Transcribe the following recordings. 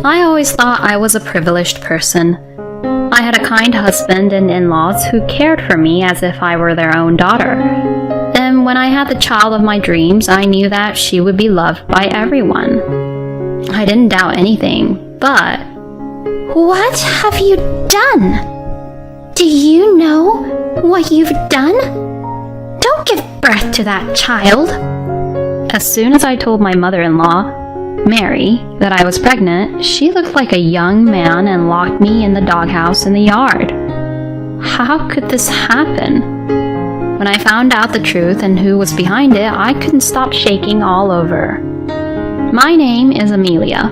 I always thought I was a privileged person. I had a kind husband and in-laws who cared for me as if I were their own daughter. And when I had the child of my dreams, I knew that she would be loved by everyone. I didn't doubt anything, but... What have you done? Do you know what you've done? Don't give birth to that child. As soon as I told my mother-in-law, Mary, that I was pregnant, she looked like a young man and locked me in the doghouse in the yard. How could this happen? When I found out the truth and who was behind it, I couldn't stop shaking all over. My name is Amelia.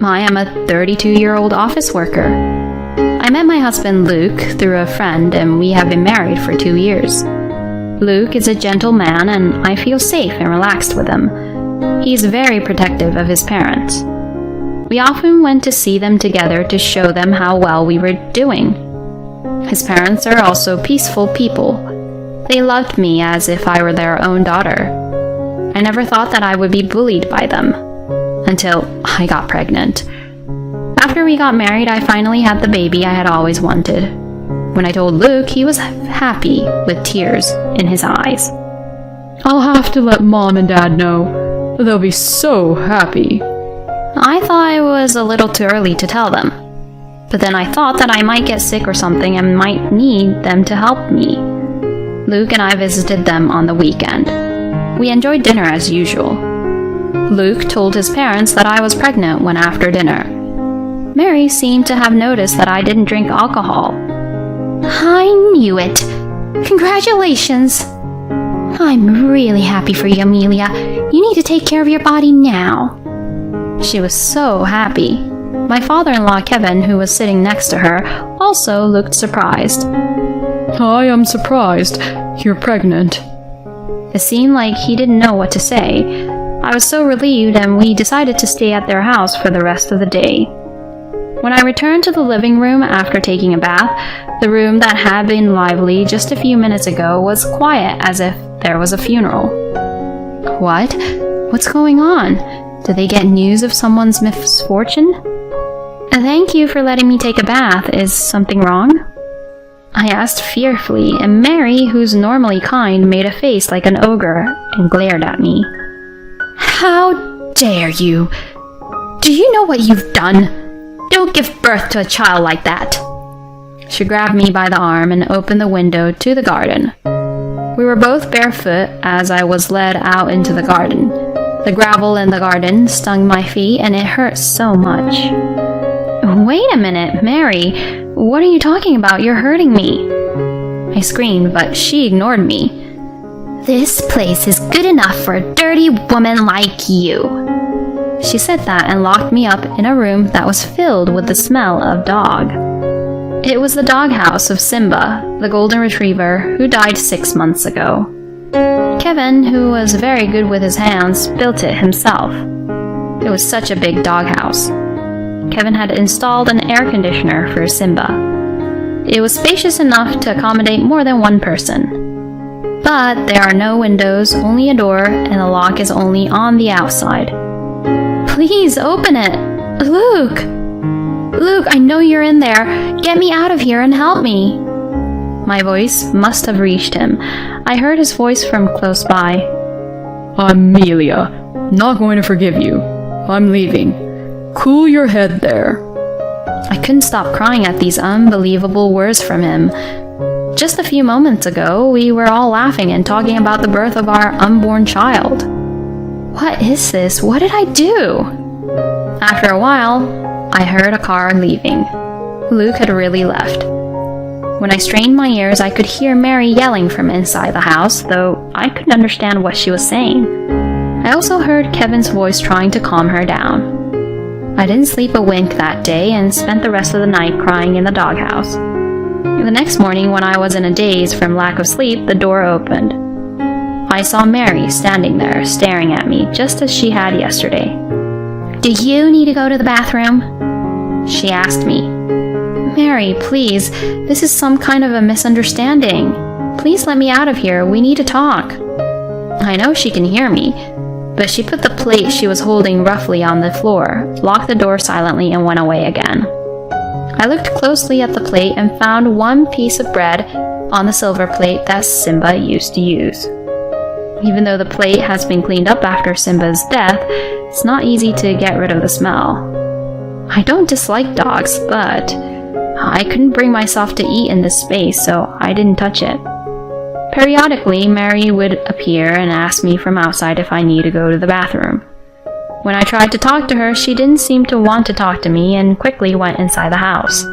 I am a 32-year-old office worker. I met my husband Luke through a friend, and we have been married for 2 years. Luke is a gentle man, and I feel safe and relaxed with him. He's very protective of his parents. We often went to see them together to show them how well we were doing. His parents are also peaceful people. They loved me as if I were their own daughter. I never thought that I would be bullied by them, until I got pregnant. After we got married, I finally had the baby I had always wanted. When I told Luke, he was happy with tears in his eyes. I'll have to let Mom and Dad know. They'll be so happy. I thought it was a little too early to tell them. But then I thought that I might get sick or something and might need them to help me. Luke and I visited them on the weekend. We enjoyed dinner as usual. Luke told his parents that I was pregnant when after dinner. Mary seemed to have noticed that I didn't drink alcohol. I knew it. Congratulations. I'm really happy for you, Amelia. You need to take care of your body now. She was so happy. My father-in-law, Kevin, who was sitting next to her, also looked surprised. I am surprised. You're pregnant. It seemed like he didn't know what to say. I was so relieved, and we decided to stay at their house for the rest of the day. When I returned to the living room after taking a bath, the room that had been lively just a few minutes ago was quiet as if there was a funeral. What? What's going on? Did they get news of someone's misfortune? Thank you for letting me take a bath. Is something wrong? I asked fearfully, and Mary, who's normally kind, made a face like an ogre and glared at me. How dare you? Do you know what you've done? Don't give birth to a child like that. She grabbed me by the arm and opened the window to the garden. We were both barefoot as I was led out into the garden. The gravel in the garden stung my feet and it hurt so much. Wait a minute, Mary. What are you talking about? You're hurting me. I screamed, but she ignored me. This place is good enough for a dirty woman like you. She said that and locked me up in a room that was filled with the smell of dog. It was the doghouse of Simba, the golden retriever, who died 6 months ago. Kevin, who was very good with his hands, built it himself. It was such a big doghouse. Kevin had installed an air conditioner for Simba. It was spacious enough to accommodate more than one person. But there are no windows, only a door, and the lock is only on the outside. Please open it! Luke! Luke, I know you're in there. Get me out of here and help me. My voice must have reached him. I heard his voice from close by. Amelia, not going to forgive you. I'm leaving. Cool your head there. I couldn't stop crying at these unbelievable words from him. Just a few moments ago, we were all laughing and talking about the birth of our unborn child. What is this? What did I do? After a while, I heard a car leaving. Luke had really left. When I strained my ears, I could hear Mary yelling from inside the house, though I couldn't understand what she was saying. I also heard Kevin's voice trying to calm her down. I didn't sleep a wink that day and spent the rest of the night crying in the doghouse. The next morning, when I was in a daze from lack of sleep, the door opened. I saw Mary standing there, staring at me, just as she had yesterday. Do you need to go to the bathroom? She asked me. Mary, please, this is some kind of a misunderstanding. Please let me out of here. We need to talk. I know she can hear me. but she put the plate she was holding roughly on the floor, locked the door silently, and went away again. I looked closely at the plate and found one piece of bread on the silver plate that Simba used to use. Even though the plate has been cleaned up after Simba's death, it's not easy to get rid of the smell. I don't dislike dogs, but I couldn't bring myself to eat in this space, so I didn't touch it. Periodically, Mary would appear and ask me from outside if I need to go to the bathroom. When I tried to talk to her, she didn't seem to want to talk to me and quickly went inside the house.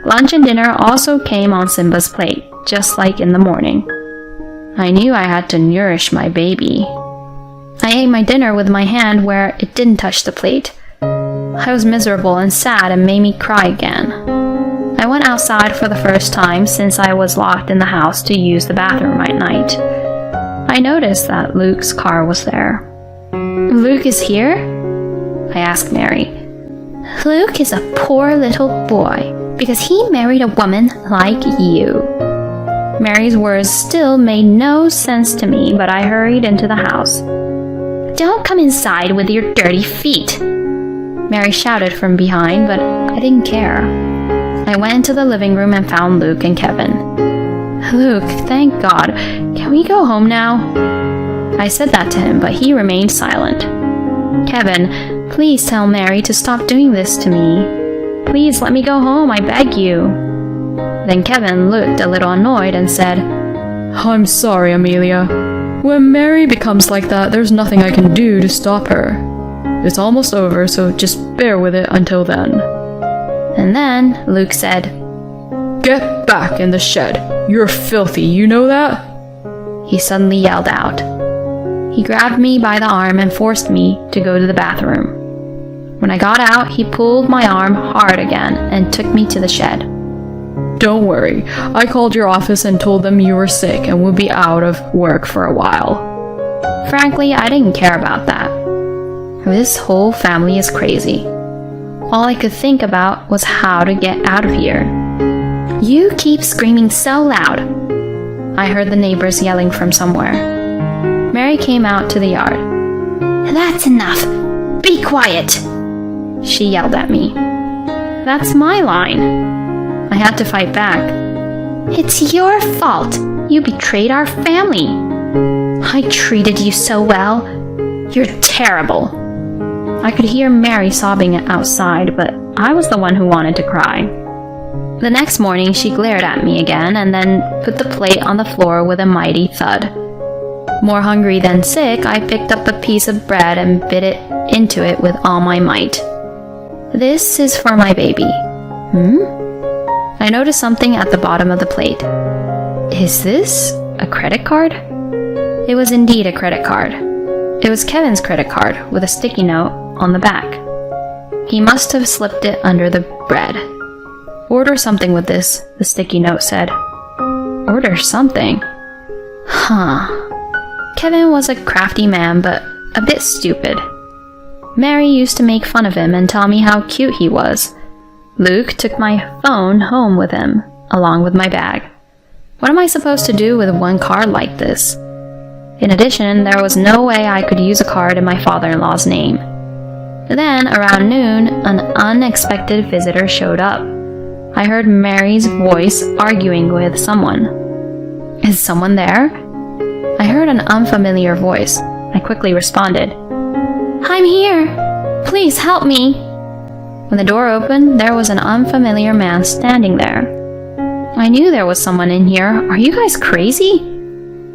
Lunch and dinner also came on Simba's plate, just like in the morning. I knew I had to nourish my baby. I ate my dinner with my hand where it didn't touch the plate. I was miserable and sad and made me cry again. I went outside for the first time since I was locked in the house to use the bathroom at night. I noticed that Luke's car was there. "Luke is here?" I asked Mary. Luke is a poor little boy because he married a woman like you. Mary's words still made no sense to me, but I hurried into the house. Don't come inside with your dirty feet, Mary shouted from behind, but I didn't care. I went into the living room and found Luke and Kevin. "Luke, thank God. Can we go home now?" I said that to him, but he remained silent. "Kevin, please tell Mary to stop doing this to me. Please let me go home, I beg you." Then Kevin looked a little annoyed and said, I'm sorry, Amelia. When Mary becomes like that, there's nothing I can do to stop her. It's almost over, so just bear with it until then. And then Luke said, "Get back in the shed. You're filthy, you know that?" He suddenly yelled out. He grabbed me by the arm and forced me to go to the bathroom. When I got out, he pulled my arm hard again and took me to the shed. "Don't worry. I called your office and told them you were sick and would be out of work for a while." Frankly, I didn't care about that. This whole family is crazy. All I could think about was how to get out of here. You keep screaming so loud, I heard the neighbors yelling from somewhere. Mary came out to the yard. That's enough. Be quiet, she yelled at me. That's my line. I had to fight back. It's your fault. You betrayed our family. I treated you so well. You're terrible. I could hear Mary sobbing outside, but I was the one who wanted to cry. The next morning, she glared at me again and then put the plate on the floor with a mighty thud. More hungry than sick, I picked up a piece of bread and bit it into it with all my might. This is for my baby. I noticed something at the bottom of the plate. Is this a credit card? It was indeed a credit card. It was Kevin's credit card with a sticky note on the back. He must have slipped it under the bread. Order something with this, the sticky note said. Order something? Kevin was a crafty man, but a bit stupid. Mary used to make fun of him and tell me how cute he was. Luke took my phone home with him, along with my bag. What am I supposed to do with one card like this? In addition, there was no way I could use a card in my father-in-law's name. Then, around noon, an unexpected visitor showed up. I heard Mary's voice arguing with someone. Is someone there? I heard an unfamiliar voice. I quickly responded. I'm here. Please help me. When the door opened, there was an unfamiliar man standing there. I knew there was someone in here. Are you guys crazy?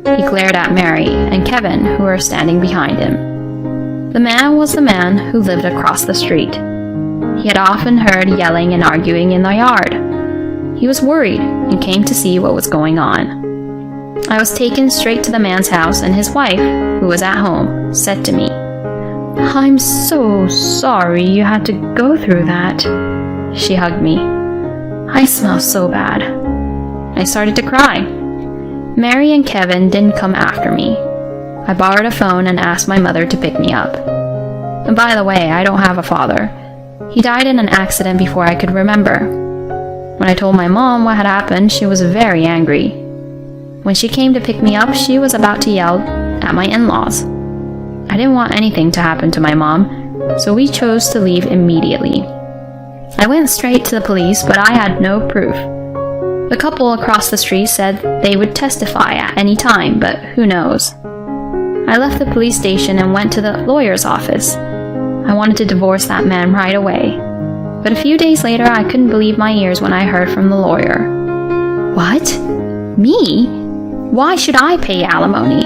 He glared at Mary and Kevin, who were standing behind him. The man was the man who lived across the street. He had often heard yelling and arguing in the yard. He was worried and came to see what was going on. I was taken straight to the man's house, and his wife, who was at home, said to me, I'm so sorry you had to go through that. She hugged me. I smell so bad. I started to cry. Mary and Kevin didn't come after me. I borrowed a phone and asked my mother to pick me up. And by the way, I don't have a father. He died in an accident before I could remember. When I told my mom what had happened, she was very angry. When she came to pick me up, she was about to yell at my in-laws. I didn't want anything to happen to my mom, so we chose to leave immediately. I went straight to the police, but I had no proof. The couple across the street said they would testify at any time, but who knows. I left the police station and went to the lawyer's office. I wanted to divorce that man right away. But a few days later, I couldn't believe my ears when I heard from the lawyer. What? Me? Why should I pay alimony?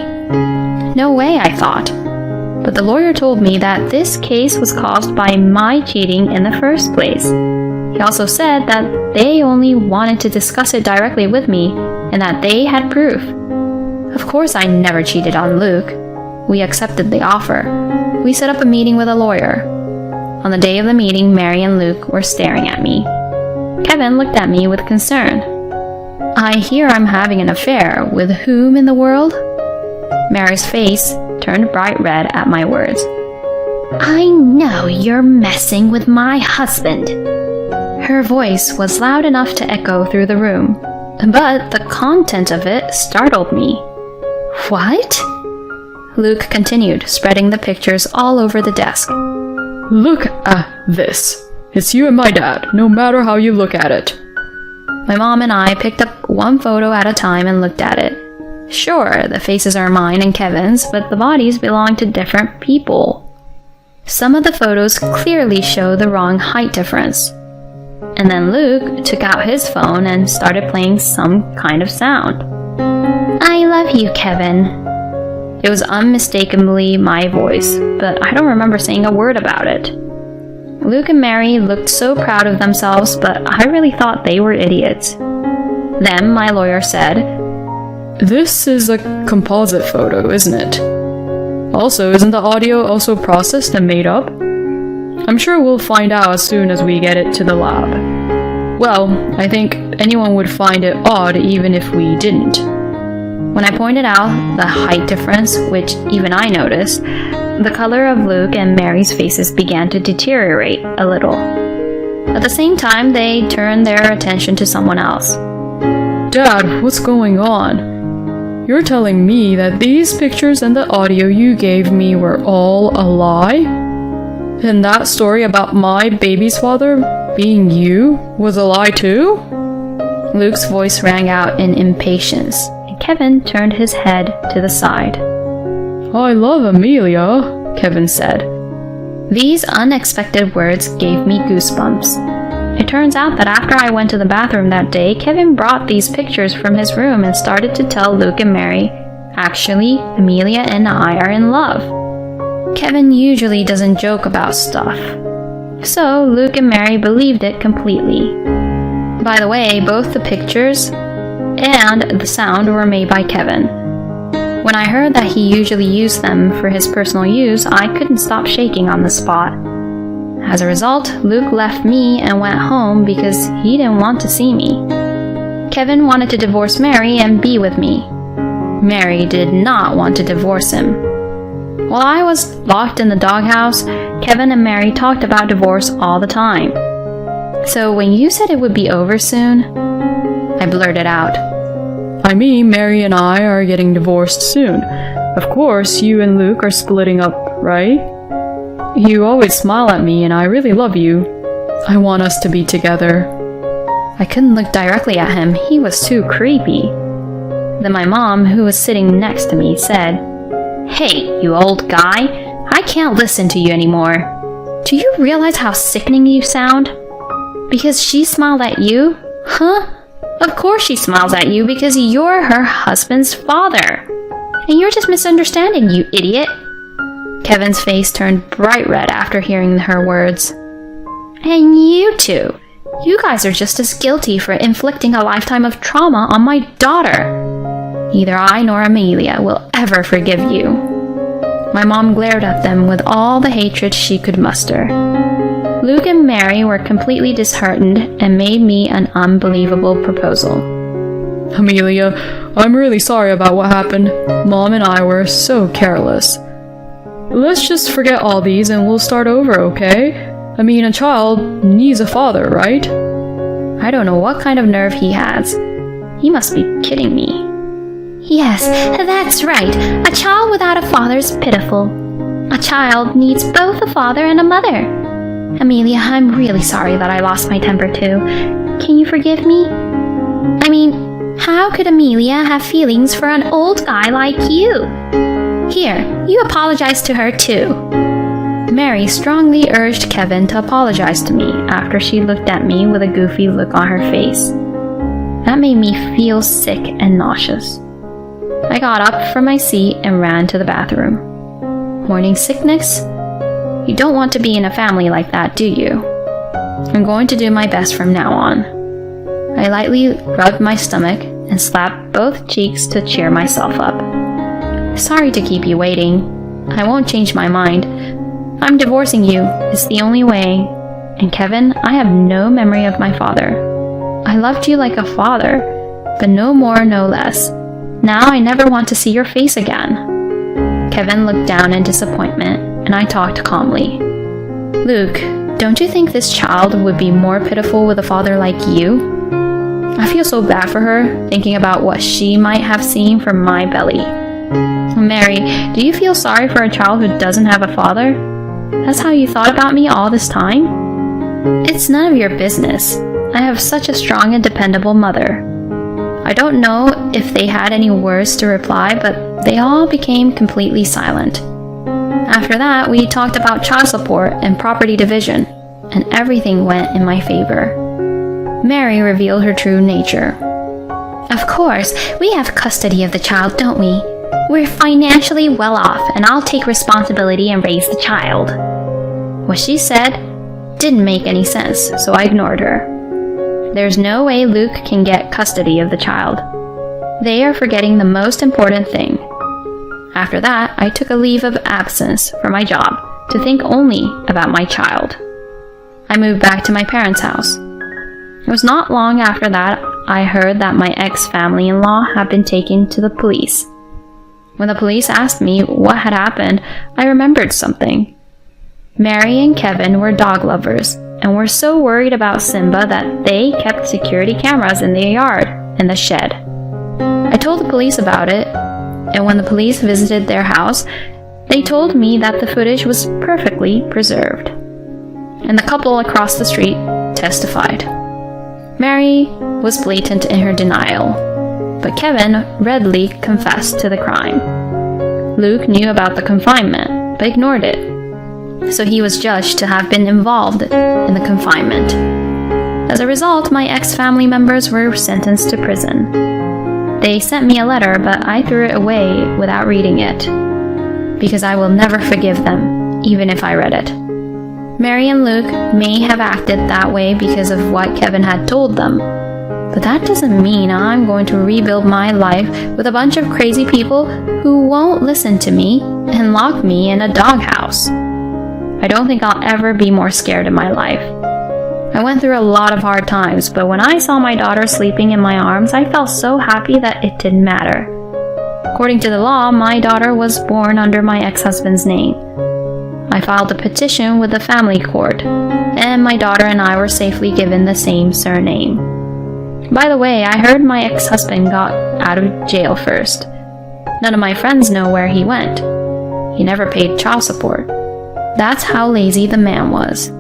No way, I thought. But the lawyer told me that this case was caused by my cheating in the first place. He also said that they only wanted to discuss it directly with me and that they had proof. Of course, I never cheated on Luke. We accepted the offer. We set up a meeting with a lawyer. On the day of the meeting, Mary and Luke were staring at me. Kevin looked at me with concern. I hear I'm having an affair. With whom in the world? Mary's face turned bright red at my words. I know you're messing with my husband. Her voice was loud enough to echo through the room, but the content of it startled me. What? Luke continued, spreading the pictures all over the desk. Look at this. It's you and my dad, no matter how you look at it. My mom and I picked up one photo at a time and looked at it. Sure, the faces are mine and Kevin's, but the bodies belong to different people. Some of the photos clearly show the wrong height difference. And then Luke took out his phone and started playing some kind of sound. I love you, Kevin. It was unmistakably my voice, but I don't remember saying a word about it. Luke and Mary looked so proud of themselves, but I really thought they were idiots. Then my lawyer said, This is a composite photo, isn't it? Also, isn't the audio also processed and made up? I'm sure we'll find out as soon as we get it to the lab. Well, I think anyone would find it odd even if we didn't. When I pointed out the height difference, which even I noticed, the color of Luke and Mary's faces began to deteriorate a little. At the same time, they turned their attention to someone else. Dad, what's going on? You're telling me that these pictures and the audio you gave me were all a lie? And that story about my baby's father being you was a lie too? Luke's voice rang out in impatience. Kevin turned his head to the side. I love Amelia, Kevin said. These unexpected words gave me goosebumps. It turns out that after I went to the bathroom that day, Kevin brought these pictures from his room and started to tell Luke and Mary, actually, Amelia and I are in love. Kevin usually doesn't joke about stuff. So Luke and Mary believed it completely. By the way, both the pictures and the sound were made by Kevin. When I heard that he usually used them for his personal use, I couldn't stop shaking on the spot. As a result, Luke left me and went home because he didn't want to see me. Kevin wanted to divorce Mary and be with me. Mary did not want to divorce him. While I was locked in the doghouse, Kevin and Mary talked about divorce all the time. So when you said it would be over soon, I blurted out, I mean, Mary and I are getting divorced soon. Of course, you and Luke are splitting up, right? You always smile at me and I really love you. I want us to be together. I couldn't look directly at him. He was too creepy. Then my mom, who was sitting next to me, said, Hey, you old guy, I can't listen to you anymore. Do you realize how sickening you sound? Because she smiled at you? Huh? Of course she smiles at you because you're her husband's father. And you're just misunderstanding, you idiot. Kevin's face turned bright red after hearing her words. And you two. You guys are just as guilty for inflicting a lifetime of trauma on my daughter. Neither I nor Amelia will ever forgive you. My mom glared at them with all the hatred she could muster. Luke and Mary were completely disheartened and made me an unbelievable proposal. Amelia, I'm really sorry about what happened. Mom and I were so careless. Let's just forget all these and we'll start over, okay? I mean, a child needs a father, right? I don't know what kind of nerve he has. He must be kidding me. Yes, that's right. A child without a father is pitiful. A child needs both a father and a mother. Amelia, I'm really sorry that I lost my temper too. Can you forgive me? I mean, how could Amelia have feelings for an old guy like you? Here, you apologize to her too. Mary strongly urged Kevin to apologize to me after she looked at me with a goofy look on her face. That made me feel sick and nauseous. I got up from my seat and ran to the bathroom. Morning sickness? You don't want to be in a family like that, do you? I'm going to do my best from now on. I lightly rubbed my stomach and slapped both cheeks to cheer myself up. Sorry to keep you waiting. I won't change my mind. I'm divorcing you. It's the only way. And Kevin, I have no memory of my father. I loved you like a father, but no more, no less. Now I never want to see your face again. Kevin looked down in disappointment, and I talked calmly. Luke, don't you think this child would be more pitiful with a father like you? I feel so bad for her, thinking about what she might have seen from my belly. Mary, do you feel sorry for a child who doesn't have a father? That's how you thought about me all this time? It's none of your business. I have such a strong and dependable mother. I don't know if they had any words to reply, but they all became completely silent. After that, we talked about child support and property division, and everything went in my favor. Mary revealed her true nature. Of course, we have custody of the child, don't we? We're financially well off, and I'll take responsibility and raise the child. What she said didn't make any sense, so I ignored her. There's no way Luke can get custody of the child. They are forgetting the most important thing. After that, I took a leave of absence from my job to think only about my child. I moved back to my parents' house. It was not long after that I heard that my ex-family-in-law had been taken to the police. When the police asked me what had happened, I remembered something. Mary and Kevin were dog lovers and were so worried about Simba that they kept security cameras in their yard and the shed. I told the police about it, and when the police visited their house, they told me that the footage was perfectly preserved. And the couple across the street testified. Mary was blatant in her denial, but Kevin readily confessed to the crime. Luke knew about the confinement, but ignored it, so he was judged to have been involved in the confinement. As a result, my ex-family members were sentenced to prison. They sent me a letter, but I threw it away without reading it, because I will never forgive them, even if I read it. Mary and Luke may have acted that way because of what Kevin had told them, but that doesn't mean I'm going to rebuild my life with a bunch of crazy people who won't listen to me and lock me in a doghouse. I don't think I'll ever be more scared in my life. I went through a lot of hard times, but when I saw my daughter sleeping in my arms, I felt so happy that it didn't matter. According to the law, my daughter was born under my ex-husband's name. I filed a petition with the family court, and my daughter and I were safely given the same surname. By the way, I heard my ex-husband got out of jail first. None of my friends know where he went. He never paid child support. That's how lazy the man was.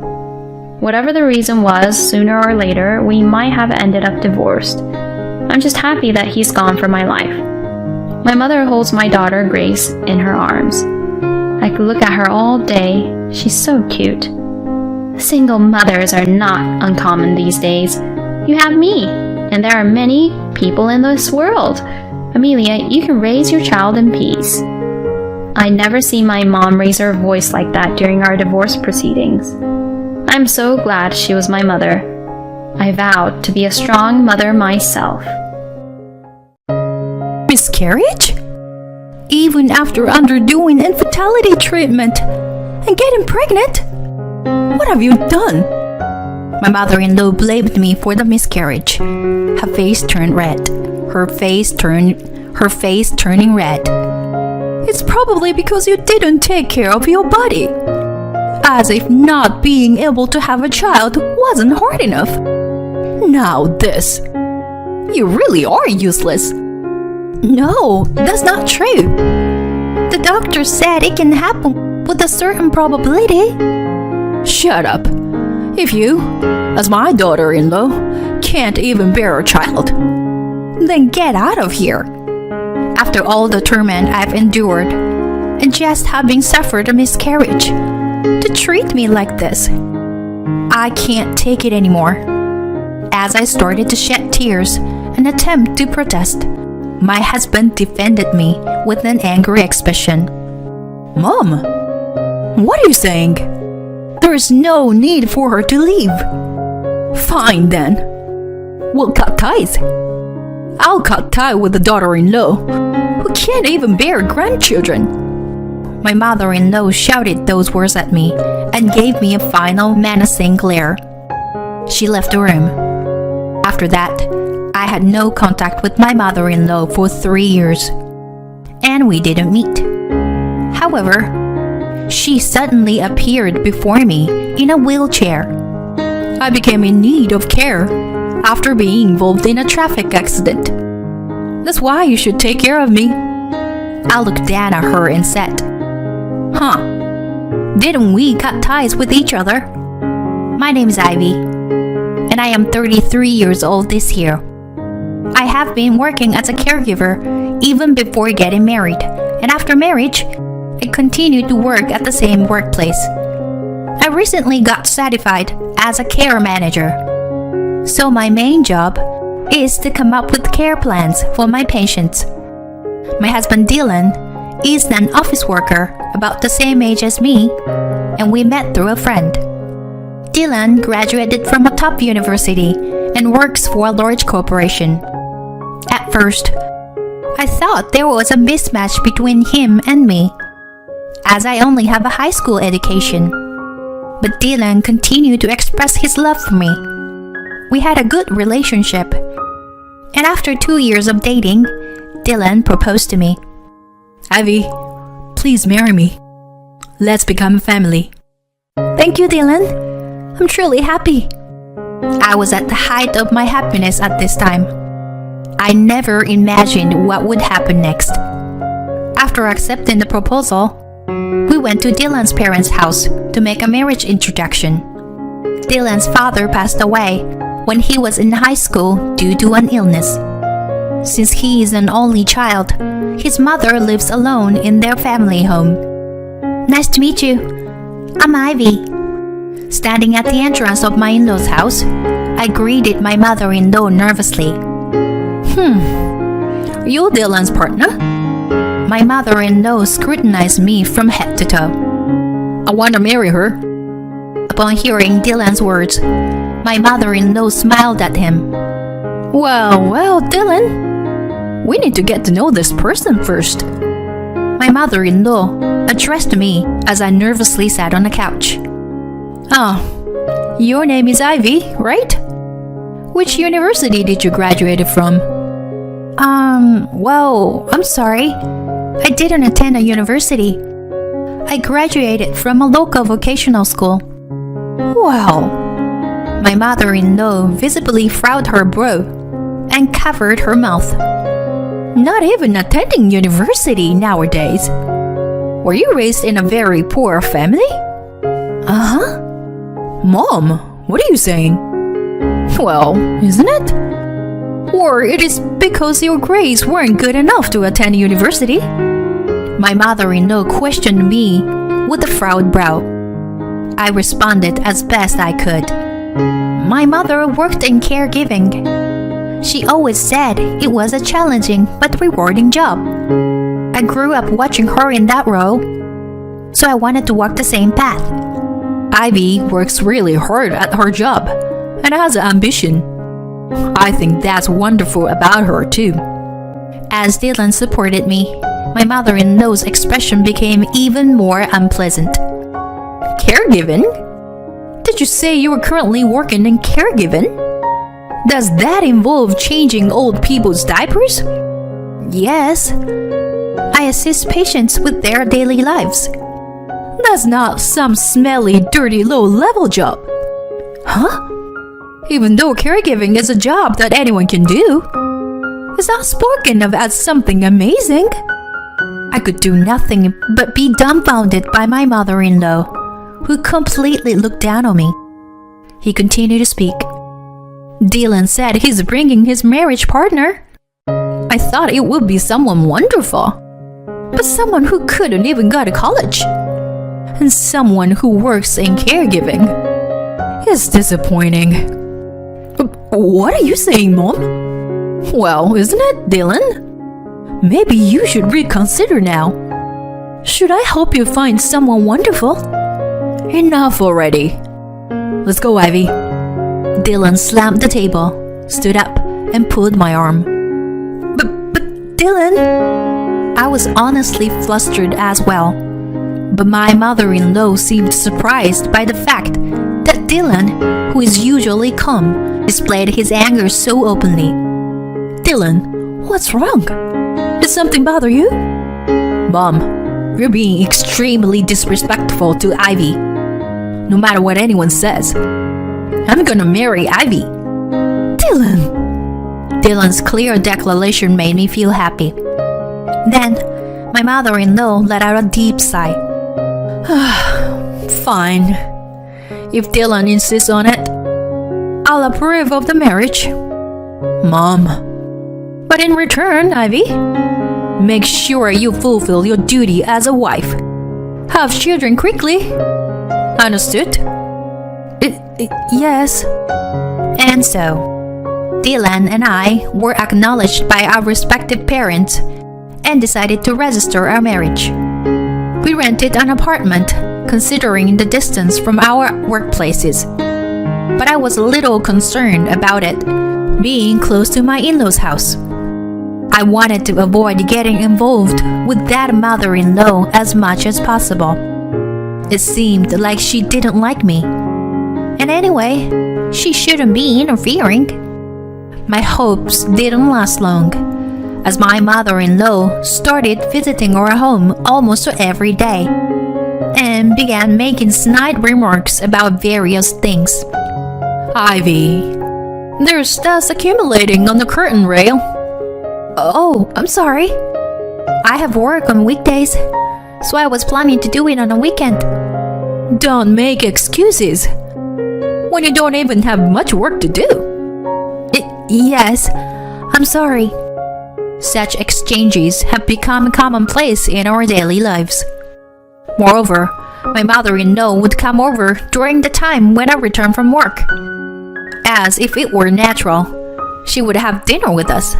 Whatever the reason was, sooner or later, we might have ended up divorced. I'm just happy that he's gone from my life. My mother holds my daughter Grace in her arms. I could look at her all day. She's so cute. Single mothers are not uncommon these days. You have me, and there are many people in this world. Amelia, you can raise your child in peace. I never see my mom raise her voice like that during our divorce proceedings. I'm so glad she was my mother. I vowed to be a strong mother myself. Miscarriage? Even after undergoing infertility treatment and getting pregnant? What have you done? My mother-in-law blamed me for the miscarriage. Her face turned red. Her face turning red. It's probably because you didn't take care of your body. As if not being able to have a child wasn't hard enough. Now this. You really are useless. No, that's not true. The doctor said it can happen with a certain probability. Shut up. If you, as my daughter-in-law, can't even bear a child, then get out of here. After all the torment I've endured, and just having suffered a miscarriage, to treat me like this, I can't take it anymore. As I started to shed tears and attempt to protest, my husband defended me with an angry expression. Mom, what are you saying? There's no need for her to leave. Fine then. We'll cut ties. I'll cut tie with the daughter-in-law who can't even bear grandchildren. My mother-in-law shouted those words at me and gave me a final menacing glare. She left the room. After that, I had no contact with my mother-in-law for 3 years, and we didn't meet. However, she suddenly appeared before me in a wheelchair. I became in need of care after being involved in a traffic accident. That's why you should take care of me. I looked down at her and said, Huh, didn't we cut ties with each other? My name is Ivy, and I am 33 years old this year. I have been working as a caregiver even before getting married, and after marriage, I continued to work at the same workplace. I recently got certified as a care manager, so my main job is to come up with care plans for my patients. My husband Dylan is an office worker about the same age as me, and we met through a friend. Dylan graduated from a top university and works for a large corporation. At first, I thought there was a mismatch between him and me, as I only have a high school education. But Dylan continued to express his love for me. We had a good relationship, and after 2 years of dating, Dylan proposed to me. Ivy, please marry me. Let's become a family. Thank you, Dylan. I'm truly happy. I was at the height of my happiness at this time. I never imagined what would happen next. After accepting the proposal, we went to Dylan's parents' house to make a marriage introduction. Dylan's father passed away when he was in high school due to an illness. Since he is an only child, his mother lives alone in their family home. Nice to meet you. I'm Ivy. Standing at the entrance of my in-laws' house, I greeted my mother-in-law nervously. Are you Dylan's partner? My mother-in-law scrutinized me from head to toe. I want to marry her. Upon hearing Dylan's words, my mother-in-law smiled at him. Well, Dylan, we need to get to know this person first. My mother-in-law addressed me as I nervously sat on the couch. Oh, your name is Ivy, right? Which university did you graduate from? Well, I'm sorry. I didn't attend a university. I graduated from a local vocational school. Wow. My mother-in-law visibly frowned her brow and covered her mouth. Not even attending university nowadays. Were you raised in a very poor family? Uh-huh. Mom, what are you saying? Well, isn't it? Or it is because your grades weren't good enough to attend university? My mother-in-law questioned me with a frowned brow. I responded as best I could. My mother worked in caregiving. She always said it was a challenging but rewarding job. I grew up watching her in that role, so I wanted to walk the same path. Ivy works really hard at her job and has an ambition. I think that's wonderful about her too. As Dylan supported me, my mother-in-law's expression became even more unpleasant. Caregiving? Did you say you were currently working in caregiving? Does that involve changing old people's diapers? Yes. I assist patients with their daily lives. That's not some smelly, dirty, low-level job. Huh? Even though caregiving is a job that anyone can do, it's not spoken of as something amazing. I could do nothing but be dumbfounded by my mother-in-law, who completely looked down on me. He continued to speak. Dylan said he's bringing his marriage partner. I thought it would be someone wonderful, but someone who couldn't even go to college, and someone who works in caregiving. It's disappointing. What are you saying, Mom? Well, isn't it, Dylan? Maybe you should reconsider now. Should I help you find someone wonderful? Enough already. Let's go, Ivy. Dylan slammed the table, stood up, and pulled my arm. But Dylan... I was honestly flustered as well. But my mother-in-law seemed surprised by the fact that Dylan, who is usually calm, displayed his anger so openly. Dylan, what's wrong? Did something bother you? Mom, you're being extremely disrespectful to Ivy. No matter what anyone says, I'm gonna marry Ivy. Dylan! Dylan's clear declaration made me feel happy. Then, my mother-in-law let out a deep sigh. Fine. If Dylan insists on it, I'll approve of the marriage. Mom. But in return, Ivy, make sure you fulfill your duty as a wife. Have children quickly. Understood? Yes. And so, Dylan and I were acknowledged by our respective parents and decided to register our marriage. We rented an apartment, considering the distance from our workplaces. But I was a little concerned about it being close to my in-laws' house. I wanted to avoid getting involved with that mother-in-law as much as possible. It seemed like she didn't like me. And anyway, she shouldn't be interfering. My hopes didn't last long, as my mother-in-law started visiting our home almost every day and began making snide remarks about various things. Ivy, there's dust accumulating on the curtain rail. Oh, I'm sorry. I have work on weekdays, so I was planning to do it on a weekend. Don't make excuses when you don't even have much work to do. Yes, I'm sorry. Such exchanges have become commonplace in our daily lives. Moreover, my mother-in-law would come over during the time when I returned from work. As if it were natural, she would have dinner with us.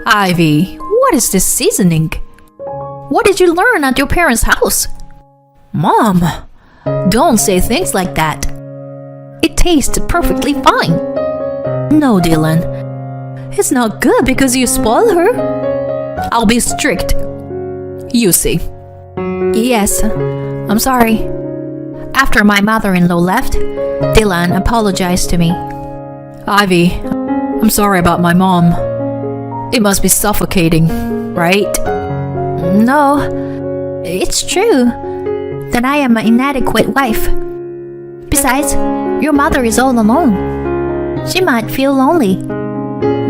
Ivy, what is this seasoning? What did you learn at your parents' house? Mom, don't say things like that. It tastes perfectly fine. No, Dylan. It's not good because you spoil her. I'll be strict. You see. Yes, I'm sorry. After my mother-in-law left, Dylan apologized to me. Ivy, I'm sorry about my mom. It must be suffocating, right? No, it's true that I am an inadequate wife. Besides, your mother is all alone. She might feel lonely.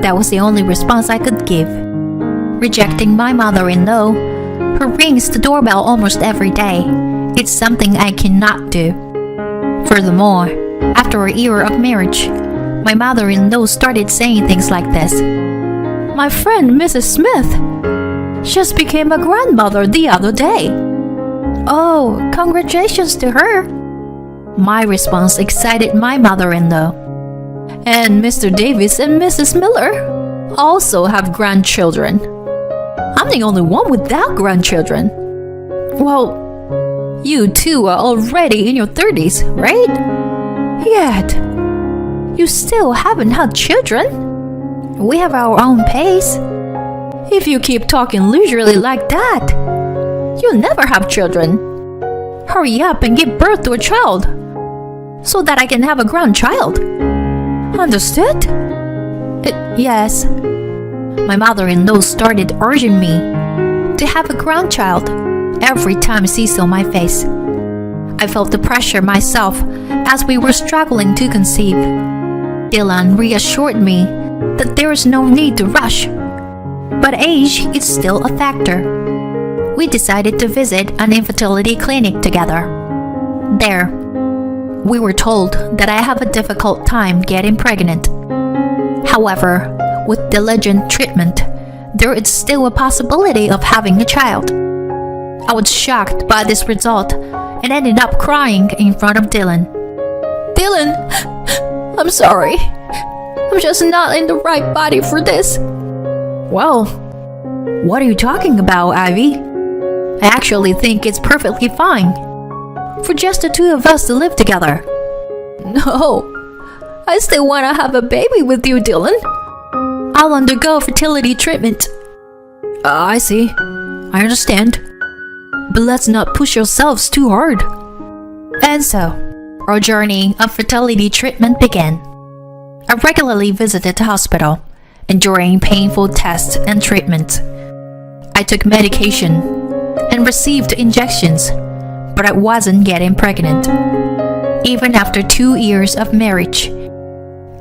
That was the only response I could give. Rejecting my mother-in-law, who rings the doorbell almost every day, it's something I cannot do. Furthermore, after a year of marriage, my mother-in-law started saying things like this. My friend Mrs. Smith just became a grandmother the other day. Oh, congratulations to her. My response excited my mother-in-law. And Mr. Davis and Mrs. Miller also have grandchildren. I'm the only one without grandchildren. Well, you two are already in your 30s, right? Yet, you still haven't had children. We have our own pace. If you keep talking leisurely like that, you'll never have children. Hurry up and give birth to a child, so that I can have a grandchild. Understood? Yes. My mother-in-law started urging me to have a grandchild every time she saw my face. I felt the pressure myself as we were struggling to conceive. Dylan reassured me that there is no need to rush, but age is still a factor. we decided to visit an infertility clinic together. There, we were told that I have a difficult time getting pregnant. However, with diligent treatment, there is still a possibility of having a child. I was shocked by this result and ended up crying in front of Dylan. Dylan, I'm sorry. I'm just not in the right body for this. Well, what are you talking about, Ivy? I actually think it's perfectly fine for just the two of us to live together. No, I still want to have a baby with you, Dylan. I'll undergo fertility treatment. I see. I understand. But let's not push ourselves too hard. And so, our journey of fertility treatment began. I regularly visited the hospital, enduring painful tests and treatments. I took medication and received injections, but I wasn't getting pregnant. Even after 2 years of marriage,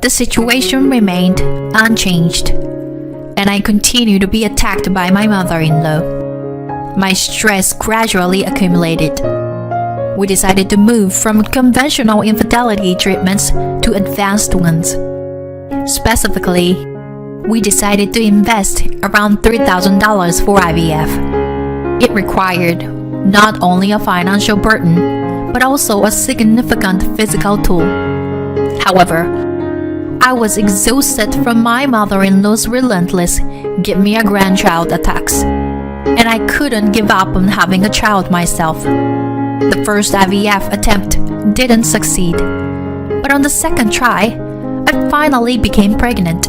the situation remained unchanged, and I continued to be attacked by my mother-in-law. My stress gradually accumulated. We decided to move from conventional infertility treatments to advanced ones. Specifically, we decided to invest around $3,000 for IVF. It required not only a financial burden, but also a significant physical toll. However, I was exhausted from my mother-in-law's relentless "give me a grandchild" attacks, and I couldn't give up on having a child myself. The first IVF attempt didn't succeed, but on the second try, I finally became pregnant.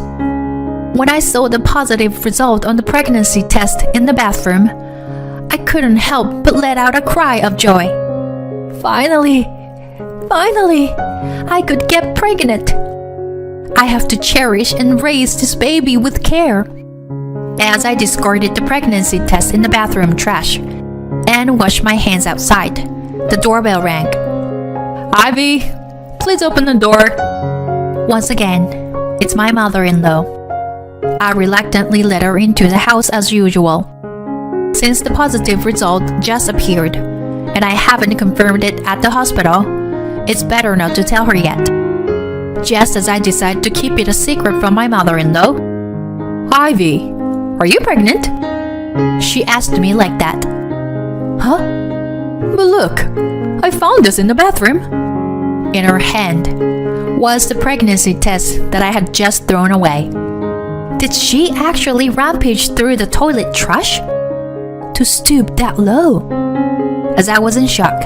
When I saw the positive result on the pregnancy test in the bathroom, I couldn't help but let out a cry of joy. Finally, I could get pregnant. I have to cherish and raise this baby with care. As I discarded the pregnancy test in the bathroom trash and washed my hands outside, the doorbell rang. Ivy, please open the door. Once again, it's my mother-in-law. I reluctantly let her into the house as usual. Since the positive result just appeared, and I haven't confirmed it at the hospital, it's better not to tell her yet. Just as I decide to keep it a secret from my mother-in-law, Ivy, are you pregnant? She asked me like that. Huh? But look, I found this in the bathroom. In her hand was the pregnancy test that I had just thrown away. Did she actually rampage through the toilet trash? To stoop that low? As I was in shock,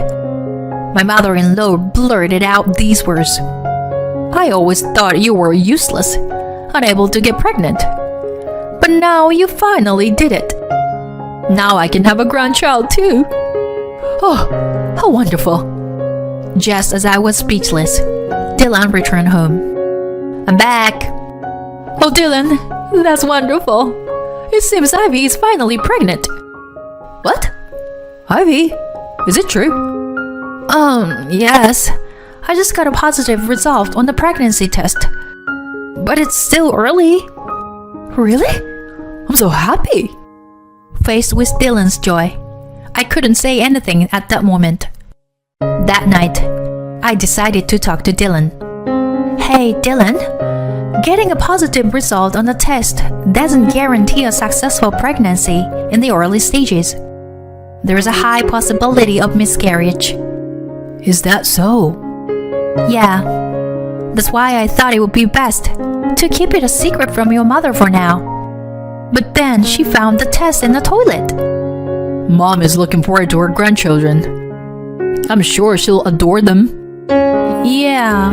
my mother-in-law blurted out these words. I always thought you were useless, unable to get pregnant. But now you finally did it. Now I can have a grandchild too. Oh, how wonderful. Just as I was speechless, Dylan returned home. I'm back. Oh, Dylan, that's wonderful. It seems Ivy is finally pregnant. What? Ivy? Is it true? Yes. I just got a positive result on the pregnancy test. But it's still early. Really? I'm so happy. Faced with Dylan's joy, I couldn't say anything at that moment. That night, I decided to talk to Dylan. Hey, Dylan, getting a positive result on the test doesn't guarantee a successful pregnancy in the early stages. There is a high possibility of miscarriage. Is that so? Yeah. That's why I thought it would be best to keep it a secret from your mother for now. But then she found the test in the toilet. Mom is looking forward to her grandchildren. I'm sure she'll adore them. Yeah.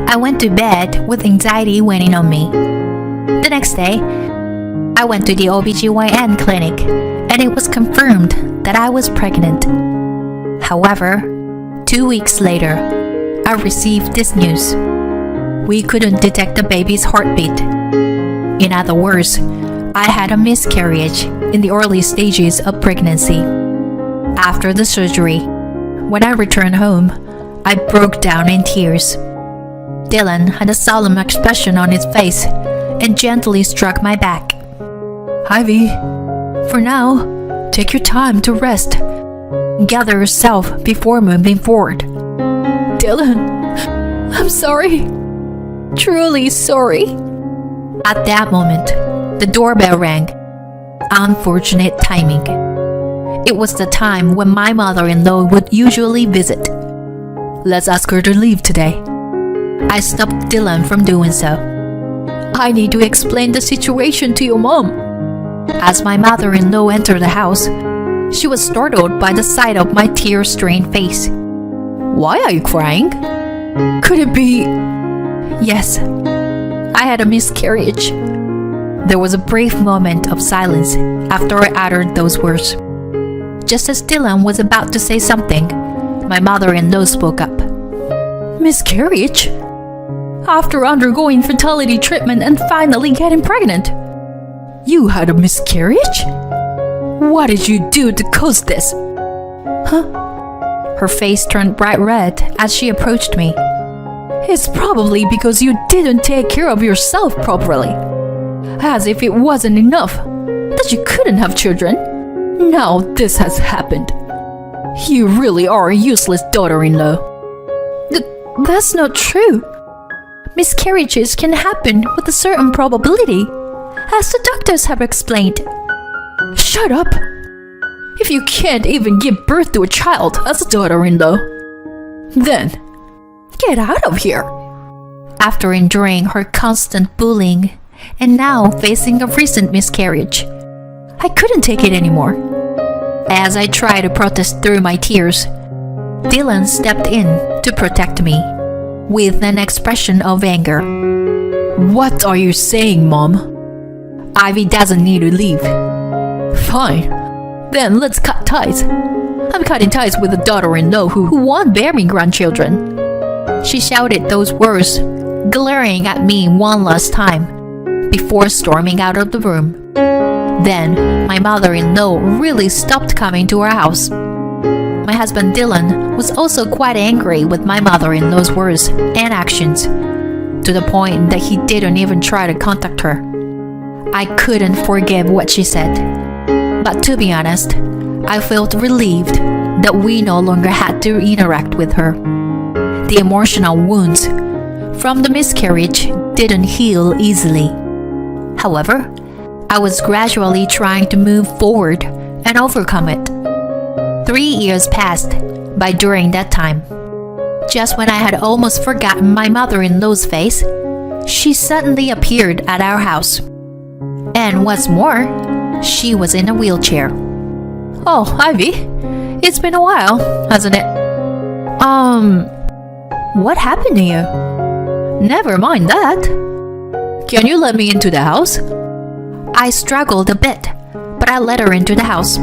I went to bed with anxiety weighing on me. The next day, I went to the OBGYN clinic and it was confirmed that I was pregnant. However, 2 weeks later, I received this news. We couldn't detect the baby's heartbeat. In other words, I had a miscarriage in the early stages of pregnancy. After the surgery, when I returned home, I broke down in tears. Dylan had a solemn expression on his face and gently struck my back. Ivy, for now, take your time to rest. Gather yourself before moving forward. Dylan, I'm sorry. Truly sorry. At that moment, the doorbell rang. Unfortunate timing. It was the time when my mother-in-law would usually visit. Let's ask her to leave today. I stopped Dylan from doing so. I need to explain the situation to your mom. As my mother-in-law entered the house, she was startled by the sight of my tear-stained face. Why are you crying? Could it be... Yes, I had a miscarriage. There was a brief moment of silence after I uttered those words. Just as Dylan was about to say something, my mother-in-law spoke up. Miscarriage? After undergoing fertility treatment and finally getting pregnant? You had a miscarriage? What did you do to cause this? Huh? Her face turned bright red as she approached me. It's probably because you didn't take care of yourself properly. As if it wasn't enough that you couldn't have children. Now this has happened. You really are a useless daughter-in-law. That's not true. Miscarriages can happen with a certain probability, as the doctors have explained. Shut up! If you can't even give birth to a child as a daughter-in-law, then get out of here. After enduring her constant bullying and now facing a recent miscarriage, I couldn't take it anymore. As I tried to protest through my tears, Dylan stepped in to protect me with an expression of anger. What are you saying, Mom? Ivy doesn't need to leave. Fine, then let's cut ties. I'm cutting ties with a daughter-in-law who won't bear me grandchildren. She shouted those words, glaring at me one last time, before storming out of the room. Then, my mother-in-law really stopped coming to our house. My husband Dylan was also quite angry with my mother-in-law's words and actions, to the point that he didn't even try to contact her. I couldn't forgive what she said, but to be honest, I felt relieved that we no longer had to interact with her. The emotional wounds from the miscarriage didn't heal easily. However, I was gradually trying to move forward and overcome it. 3 years passed by during that time. Just when I had almost forgotten my mother-in-law's face, she suddenly appeared at our house. And what's more, she was in a wheelchair. Oh, Ivy, it's been a while, hasn't it? What happened to you? Never mind that. Can you let me into the house? I struggled a bit, but I let her into the house.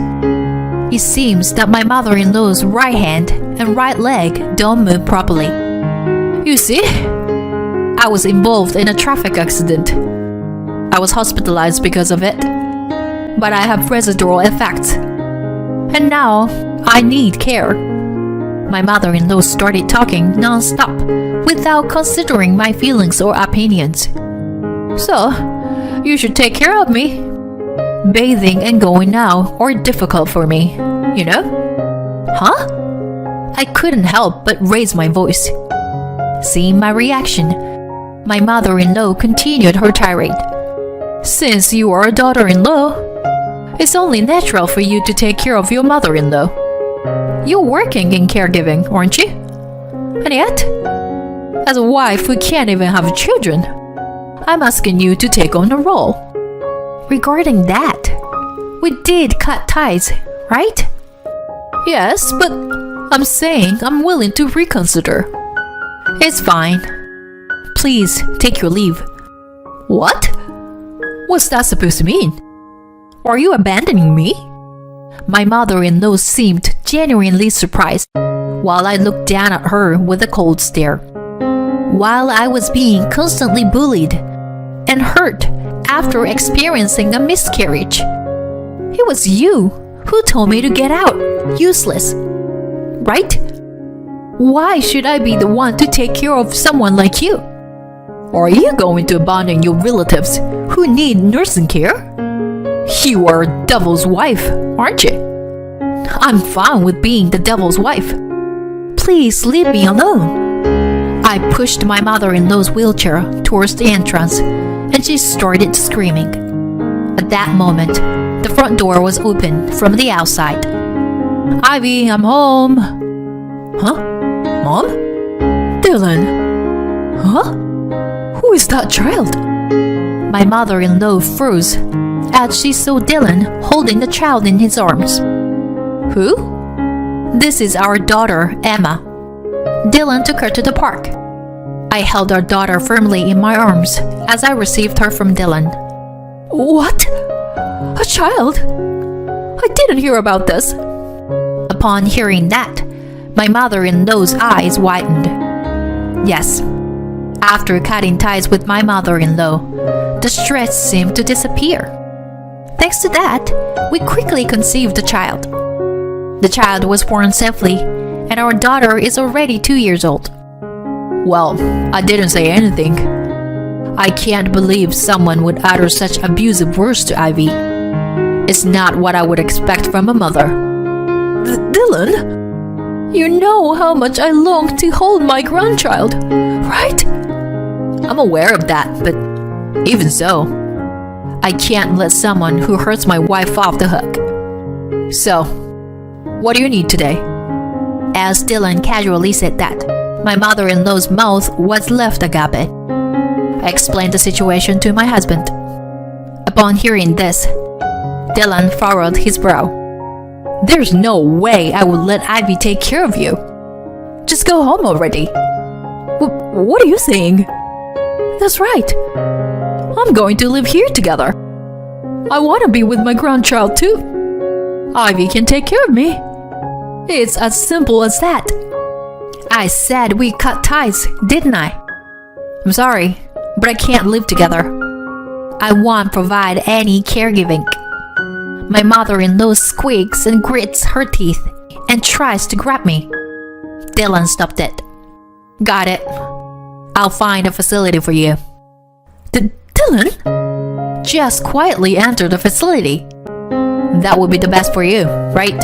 It seems that my mother-in-law's right hand and right leg don't move properly. You see, I was involved in a traffic accident. I was hospitalized because of it, but I have residual effects. And now, I need care. My mother-in-law started talking non-stop without considering my feelings or opinions. So, you should take care of me. Bathing and going out are difficult for me, you know? Huh? I couldn't help but raise my voice. Seeing my reaction, my mother-in-law continued her tirade. Since you are a daughter-in-law, it's only natural for you to take care of your mother-in-law. You're working in caregiving, aren't you? And yet, as a wife who can't even have children, I'm asking you to take on the role. Regarding that, we did cut ties, right? Yes, but I'm saying I'm willing to reconsider. It's fine. Please take your leave. What? What's that supposed to mean? Are you abandoning me? My mother-in-law seemed genuinely surprised, while I looked down at her with a cold stare. While I was being constantly bullied and hurt after experiencing a miscarriage, it was you who told me to get out, useless, right? Why should I be the one to take care of someone like you? Or are you going to abandon your relatives who need nursing care? You are devil's wife, aren't you? I'm fine with being the devil's wife. Please leave me alone. I pushed my mother-in-law's wheelchair towards the entrance, and she started screaming. At that moment, the front door was open from the outside. Ivy, I'm home. Huh? Mom? Dylan. Huh? Who is that child? My mother-in-law froze as she saw Dylan holding the child in his arms. Who? This is our daughter, Emma. Dylan took her to the park. I held our daughter firmly in my arms as I received her from Dylan. What? A child? I didn't hear about this. Upon hearing that, my mother-in-law's eyes widened. Yes, after cutting ties with my mother-in-law, the stress seemed to disappear. Thanks to that, we quickly conceived the child. The child was born safely, and our daughter is already 2 years old. Well, I didn't say anything. I can't believe someone would utter such abusive words to Ivy. It's not what I would expect from a mother. Dylan, you know how much I long to hold my grandchild, right? I'm aware of that, but even so, I can't let someone who hurts my wife off the hook. So, what do you need today? As Dylan casually said that, my mother-in-law's mouth was left agape. I explained the situation to my husband. Upon hearing this, Dylan furrowed his brow. There's no way I would let Ivy take care of you. Just go home already. What are you saying? That's right. I'm going to live here together. I want to be with my grandchild too. Ivy can take care of me. It's as simple as that. I said we cut ties, didn't I? I'm sorry, but I can't live together. I won't provide any caregiving. My mother-in-law squeaks and grits her teeth and tries to grab me. Dylan stopped it. Got it. I'll find a facility for you. Dylan? Just quietly enter the facility. That would be the best for you, right?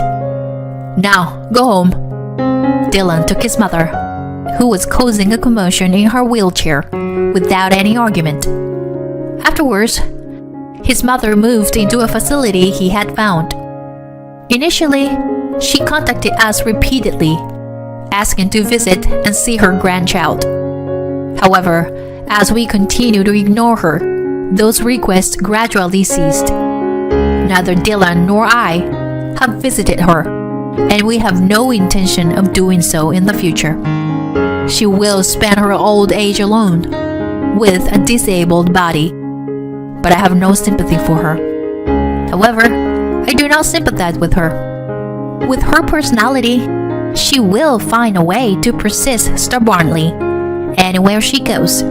Now, go home. Dylan took his mother, who was causing a commotion in her wheelchair, without any argument. Afterwards, his mother moved into a facility he had found. Initially, she contacted us repeatedly, asking to visit and see her grandchild. However, as we continued to ignore her, those requests gradually ceased. Neither Dylan nor I have visited her, and we have no intention of doing so in the future. She will spend her old age alone, with a disabled body, but I have no sympathy for her. However, I do not sympathize with her. With her personality, she will find a way to persist stubbornly anywhere she goes.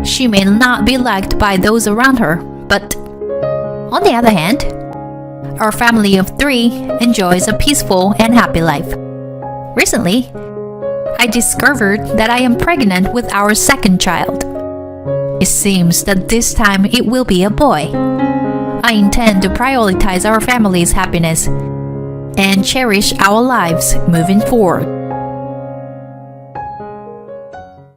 She may not be liked by those around her, but on the other hand, our family of 3 enjoys a peaceful and happy life. Recently, I discovered that I am pregnant with our second child. It seems that this time it will be a boy. I intend to prioritize our family's happiness and cherish our lives moving forward.